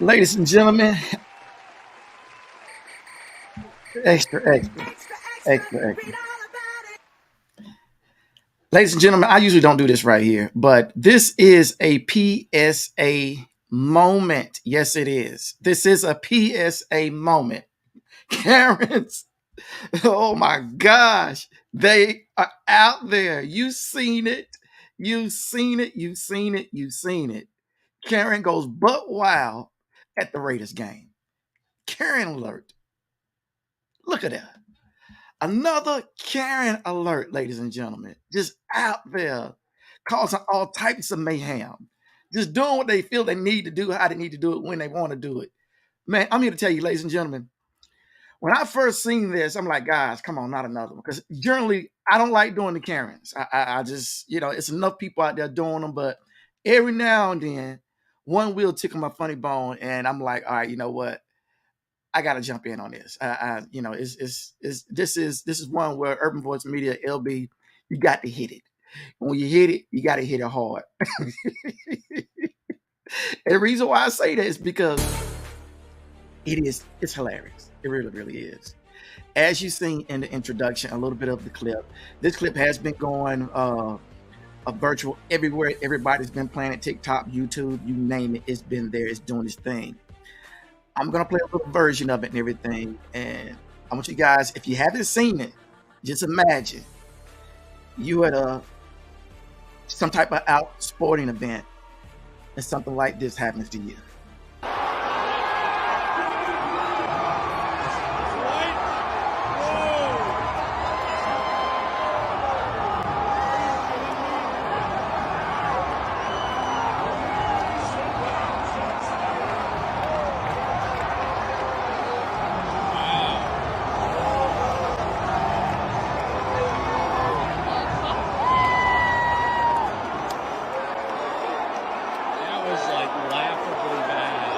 Ladies and gentlemen, extra. Ladies and gentlemen, I usually don't do this right here, but this is a PSA moment. Yes, it is. This is a PSA moment. Karens, oh my gosh, they are out there. You seen it. You seen it. You seen it. You seen it. Karen goes butt wild at the Raiders game. Karen alert. Look at that. Another Karen alert, ladies and gentlemen. Just out there causing all types of mayhem. Just doing what they feel they need to do, how they need to do it, when they want to do it. Man, I'm here to tell you, ladies and gentlemen, when I first seen this, I'm like, guys, come on, not another one. Because generally, I don't like doing the Karens. I just, it's enough people out there doing them, but every now and then, one will tickle my funny bone, and I'm like, all right, you know what? I got to jump in on this. This is one where Urban Voice Media LB, you got to hit it. When you hit it, you got to hit it hard. And the reason why I say that is because it's hilarious. It really, really is. As you seen in the introduction, a little bit of the clip. This clip has been going a virtual everywhere. Everybody's been playing it. TikTok, YouTube, you name it. It's been there. It's doing its thing. I'm going to play a little version of it and everything. And I want you guys, if you haven't seen it, just imagine you at some type of out sporting event and something like this happens to you. Laughably bad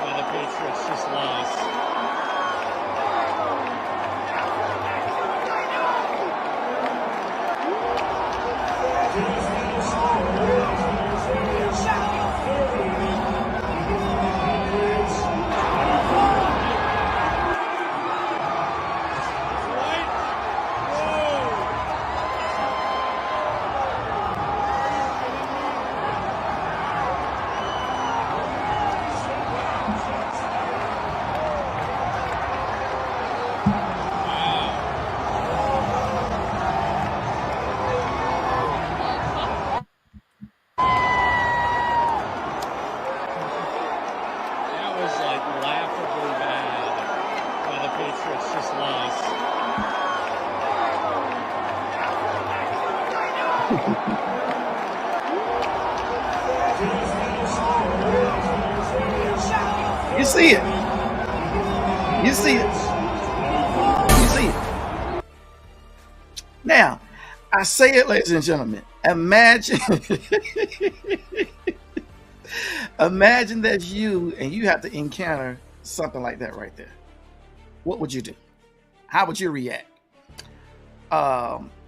while the Patriots just lost. Laughably bad while the Patriots just lost. You see it. You see it. You see it. Now, I say it, ladies and gentlemen. Imagine imagine that's you and you have to encounter something like that right there. What would you do? How would you react?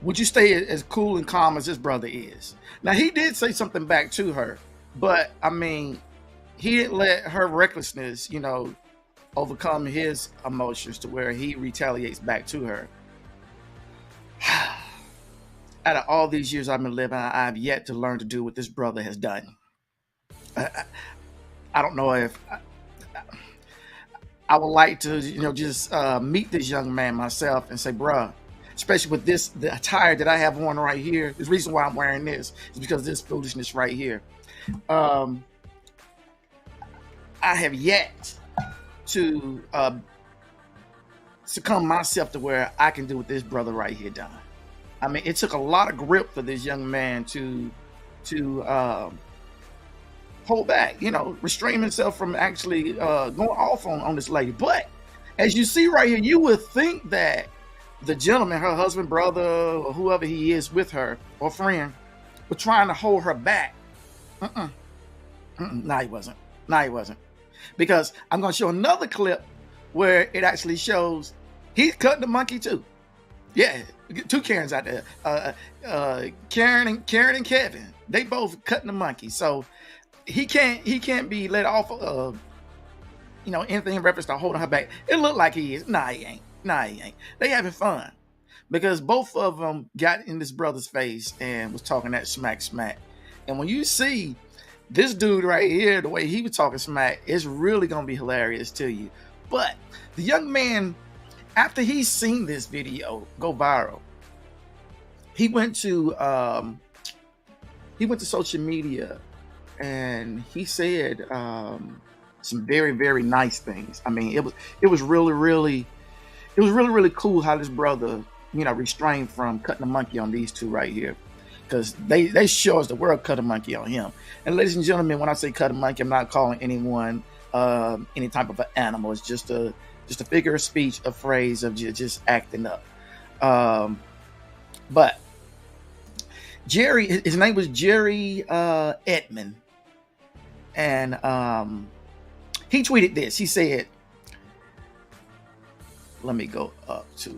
Would you stay as cool and calm as his brother is? Now, he did say something back to her, but I mean, he didn't let her recklessness, overcome his emotions to where he retaliates back to her. Out of all these years I've been living, I've yet to learn to do what this brother has done. I don't know if I would like to, just meet this young man myself and say, bruh, especially with the attire that I have on right here. The reason why I'm wearing this is because of this foolishness right here. I have yet to succumb myself to where I can do what this brother right here done. I mean, it took a lot of grip for this young man to hold back, restrain himself from actually going off on this lady. But as you see right here, you would think that the gentleman, her husband, brother, or whoever he is with her, or friend, were trying to hold her back. No, he wasn't. No, he wasn't. Because I'm going to show another clip where it actually shows he's cutting the monkey too. Yeah, two Karens out there. Karen and Kevin. They both cutting the monkey. So he can't be let off anything in reference to holding her back. It looked like he is. Nah, he ain't. Nah, he ain't. They having fun because both of them got in this brother's face and was talking that smack. And when you see this dude right here, the way he was talking smack, it's really gonna be hilarious to you. But the young man, after he's seen this video go viral, he went to social media and he said some very, very nice things. I mean, it was really cool how this brother, restrained from cutting a monkey on these two right here, because they show us the world cut a monkey on him. And ladies and gentlemen, when I say cut a monkey, I'm not calling anyone any type of an animal. It's just a figure of speech, a phrase of just acting up. But Jerry, his name was Jerry Edmund, and he tweeted this. He said, let me go up to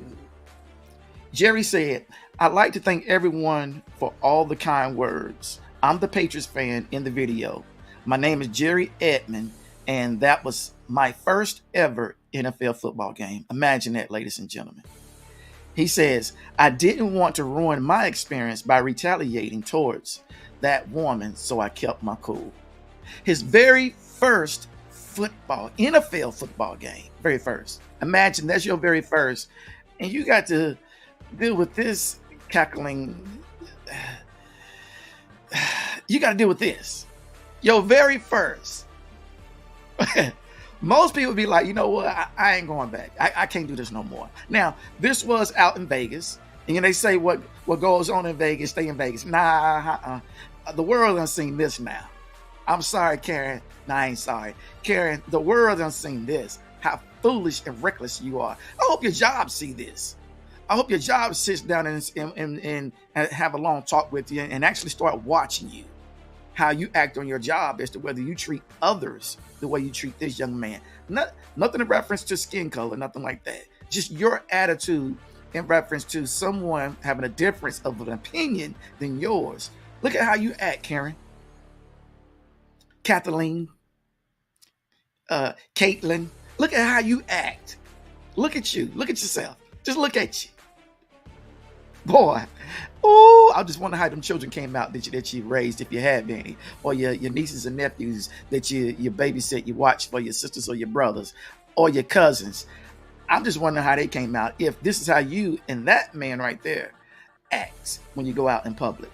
Jerry said, "I'd like to thank everyone for all the kind words. I'm the Patriots fan in the video. My name is Jerry Edmund, and that was my first ever NFL football game." Imagine that, ladies and gentlemen. He says, "I didn't want to ruin my experience by retaliating towards that woman, so I kept my cool." His very first NFL football game, very first. Imagine that's your very first, and you got to deal with this cackling. You got to deal with this. Your very first. Most people be like, you know what? I ain't going back. I can't do this no more. Now, this was out in Vegas. And they say what goes on in Vegas, stay in Vegas. Nah, the world done seen this now. I'm sorry, Karen. Nah, I ain't sorry. Karen, the world done seen this. How foolish and reckless you are. I hope your job see this. I hope your job sits down and have a long talk with you and actually start watching you, how you act on your job as to whether you treat others the way you treat this young man. Nothing in reference to skin color, nothing like that. Just your attitude in reference to someone having a difference of an opinion than yours. Look at how you act, Karen. Kathleen, Caitlin, look at how you act. Look at you. Look at yourself. Just look at you. Boy, oh, I just wonder how them children came out that you raised, if you had any, or your nieces and nephews that you babysit, you watch for your sisters or your brothers or your cousins. I'm just wondering how they came out, if this is how you and that man right there acts when you go out in public.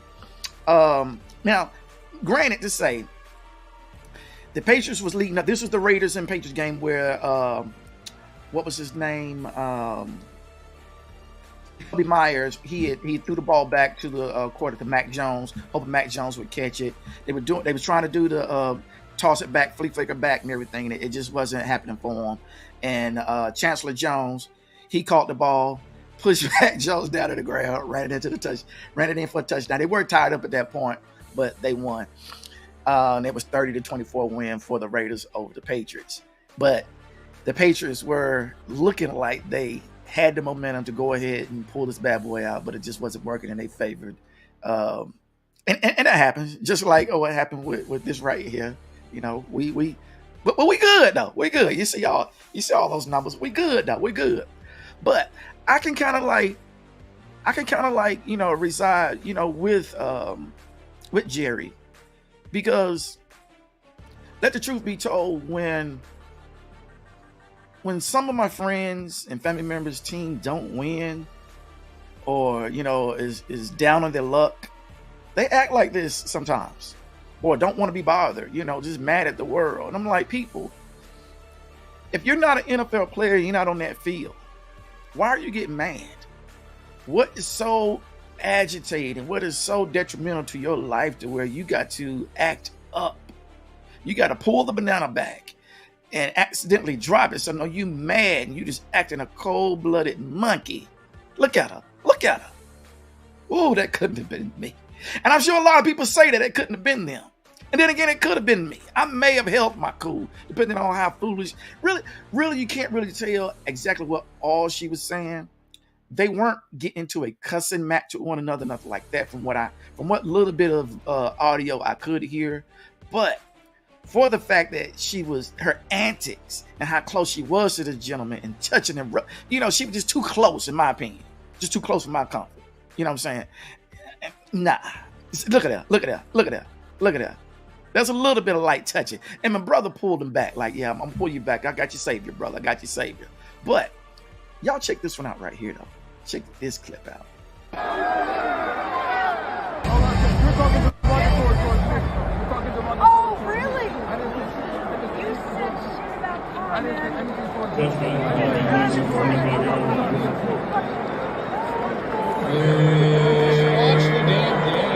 Now, granted to say, the Patriots was leading up. This was the Raiders and Patriots game where, what was his name? Bobby Myers, he threw the ball back to the quarter to Mac Jones, hoping Mac Jones would catch it. They were trying to do the toss it back, flea flicker back and everything, and it just wasn't happening for him. And Chancellor Jones, he caught the ball, pushed Mac Jones down to the ground, ran it in for a touchdown. They were tied up at that point, but they won. And it was 30-24 win for the Raiders over the Patriots. But the Patriots were looking like they had the momentum to go ahead and pull this bad boy out, but it just wasn't working in their favor. And that happens, just like what happened with this right here. But we good though. We good. You see all those numbers. We good though. We good. But I can kind of like reside with Jerry, because let the truth be told, when some of my friends and family members' team don't win, or is down on their luck, they act like this sometimes, or don't want to be bothered, just mad at the world. And I'm like, people, if you're not an NFL player, you're not on that field, why are you getting mad? What is so agitating? What is so detrimental to your life to where you got to act up? You got to pull the banana back and accidentally drop it. So no, you mad and you just acting a cold-blooded monkey. Look at her. Look at her. Oh, that couldn't have been me. And I'm sure a lot of people say that it couldn't have been them. And then again, it could have been me. I may have held my cool, depending on how foolish. Really, you can't really tell exactly what all she was saying. They weren't getting into a cussing match with one another, nothing like that, from what little bit of audio I could hear. But for the fact that her antics and how close she was to the gentleman and touching him. She was just too close, in my opinion. Just too close for my comfort. You know what I'm saying? Nah. Look at that. There's a little bit of light touching. And my brother pulled him back. Like, yeah, I'm going to pull you back. I got you savior, brother. I got you savior. But y'all check this one out right here, though. Check this clip out. Oh, really? You said shit about Tom, Watch the damn game.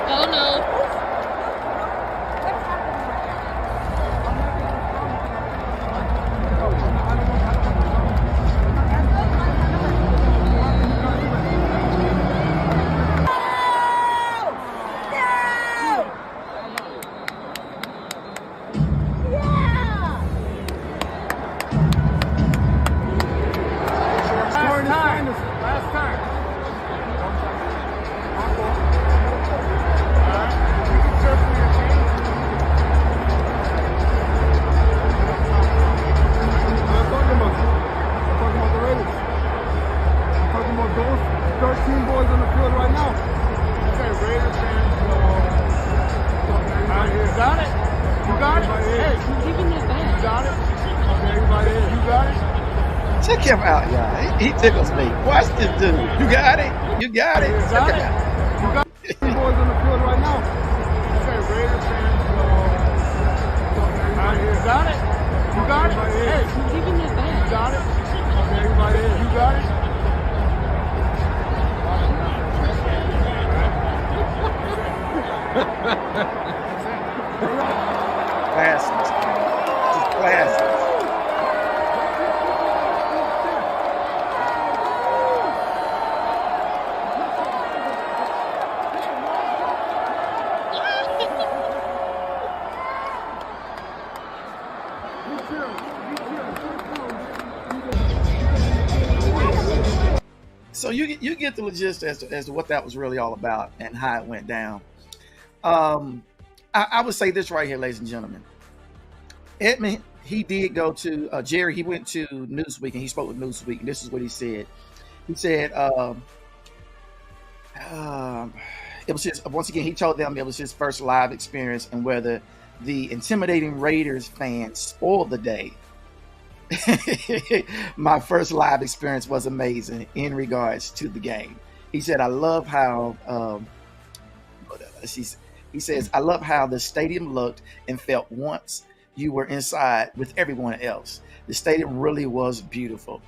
Oh, no. Last time. I'm talking about the Raiders. I'm talking about those 13 boys on the field right now. Okay, Raiders fans. You got it? You got it? Hey, Give me that back. you got it? Okay, everybody here. You got it? Check him out, y'all. He tickles me. Watch this dude. You got it? You got it? Check him out. You got it? Boys on the field right now. Okay, Raiders fans. You got it? You got it? Hey, Give me that back. you got it? Okay, everybody here. You got it? Classics, man. Just classics. So you get the logistics as to what that was really all about and how it went down. I would say this right here, ladies and gentlemen. Edmond, he did go to Jerry. He went to Newsweek and he spoke with Newsweek, and this is what he said. He said it was his, once again, he told them it was his first live experience and whether the intimidating Raiders fans spoiled the day. My first live experience was amazing in regards to the game. He said, I love how he says, I love how the stadium looked and felt once you were inside with everyone else. The stadium really was beautiful.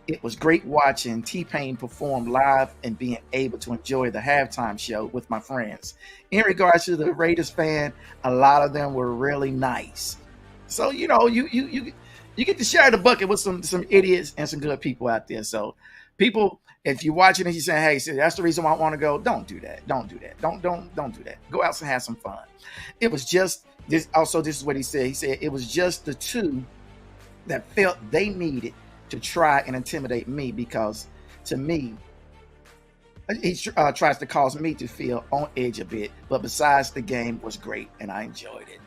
It was great watching T-Pain perform live and being able to enjoy the halftime show with my friends. In regards to the Raiders fan, a lot of them were really nice. So, you get to share the bucket with some idiots and some good people out there. So people, if you're watching and you're saying, hey, so that's the reason why I want to go, don't do that. Don't do that. Don't do that. Go out and have some fun. It was just this. Also, this is what he said. He said it was just the two that felt they needed to try and intimidate me because to me, he tries to cause me to feel on edge a bit. But besides, the game was great and I enjoyed it.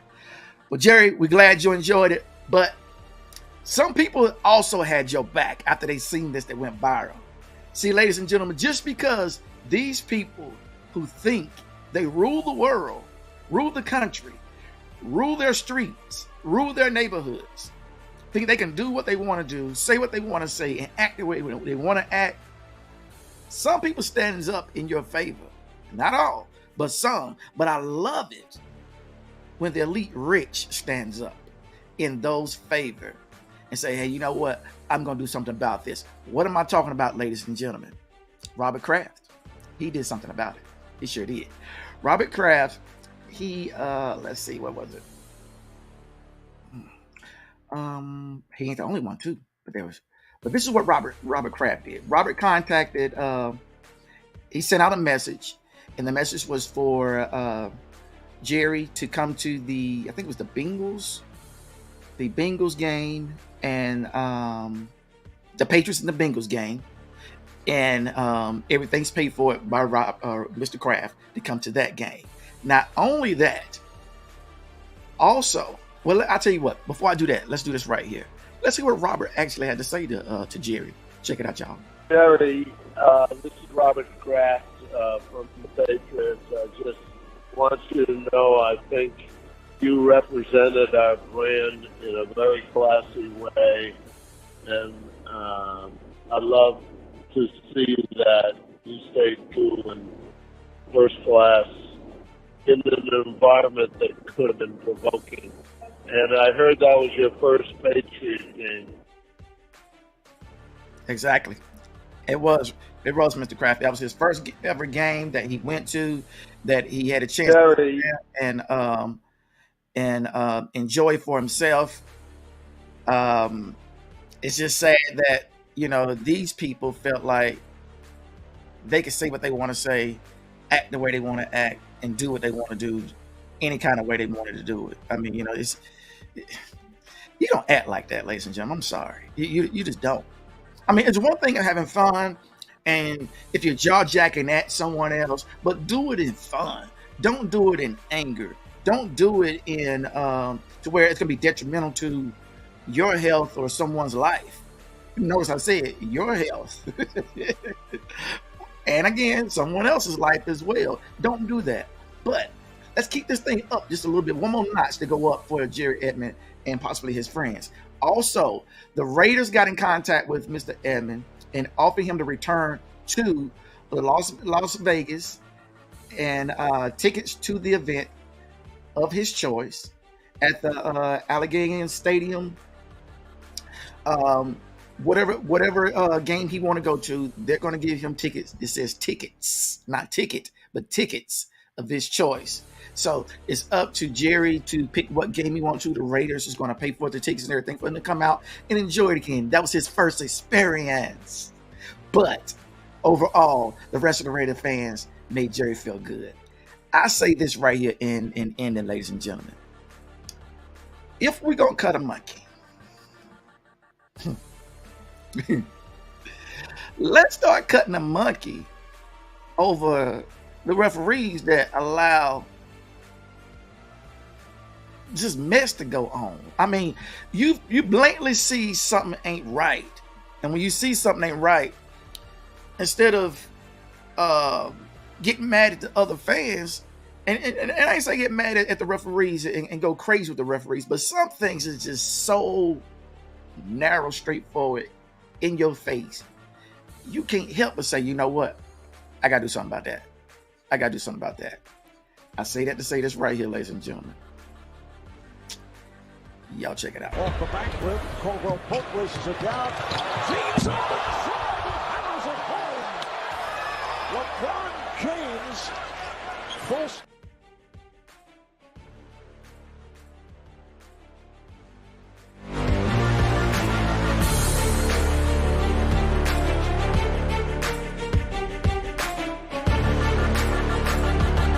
Well, Jerry, we're glad you enjoyed it. But some people also had your back after they seen this that went viral. See, ladies and gentlemen, just because these people who think they rule the world, rule the country, rule their streets, rule their neighborhoods, think they can do what they want to do, say what they want to say, and act the way they want to act, some people stands up in your favor. Not all, but some. But I love it when the elite rich stands up in those favor and say, hey, you know what? I'm going to do something about this. What am I talking about, ladies and gentlemen? Robert Kraft. He did something about it. He sure did. Robert Kraft, he, let's see, what was it? He ain't the only one too, but this is what Robert Kraft did. Robert contacted, he sent out a message, and the message was for Jerry to come to I think it was the Bengals game, and the Patriots and the Bengals game. and everything's paid for by Mr. Kraft to come to that game. Not only that, also, well, I'll tell you what. Before I do that, let's do this right here. Let's see what Robert actually had to say to Jerry. Check it out, y'all. Jerry, this is Robert Kraft from the Patriots. I just want you to know I think you represented our brand in a very classy way, and I love to see that you stayed cool and first class in an environment that could have been provoking. And I heard that was your first Patriot game. Exactly. It was, Mr. Kraft. That was his first ever game that he went to, that he had a chance Jerry, to enjoy for himself. It's just sad that, these people felt like they could say what they want to say, act the way they want to act, and do what they want to do, any kind of way they wanted to do it. I mean, you don't act like that, ladies and gentlemen. I'm sorry. You just don't. I mean, it's one thing of having fun, and if you're jaw-jacking at someone else, but do it in fun. Don't do it in anger. Don't do it in to where it's going to be detrimental to your health or someone's life. Notice I said your health. And again, someone else's life as well. Don't do that. But let's keep this thing up just a little bit. One more notch to go up for Jerry Edmund and possibly his friends. Also, the Raiders got in contact with Mr. Edmond and offered him to return to the Las Vegas and tickets to the event of his choice at the Allegheny Stadium. Whatever game he want to go to, they're going to give him tickets. It says tickets, not ticket, but tickets of his choice. So it's up to Jerry to pick what game he wants to. The Raiders is going to pay for the tickets and everything for him to come out and enjoy the game. That was his first experience. But overall, the rest of the Raider fans made Jerry feel good. I say this right here in ending, ladies and gentlemen. If we're going to cut a monkey, let's start cutting a monkey over the referees that allow just mess to go on. I mean, you blatantly see something ain't right, and when you see something ain't right, instead of getting mad at the other fans, and I ain't say get mad at the referees and go crazy with the referees, but some things is just so narrow, straightforward, in your face. You can't help but say, you know what? I gotta do something about that. I gotta do something about that. I say that to say this right here, ladies and gentlemen. Y'all check it out. Off the back foot, Caldwell Pope races it down. Feeds up the shot, hammers it home. LeBron James, first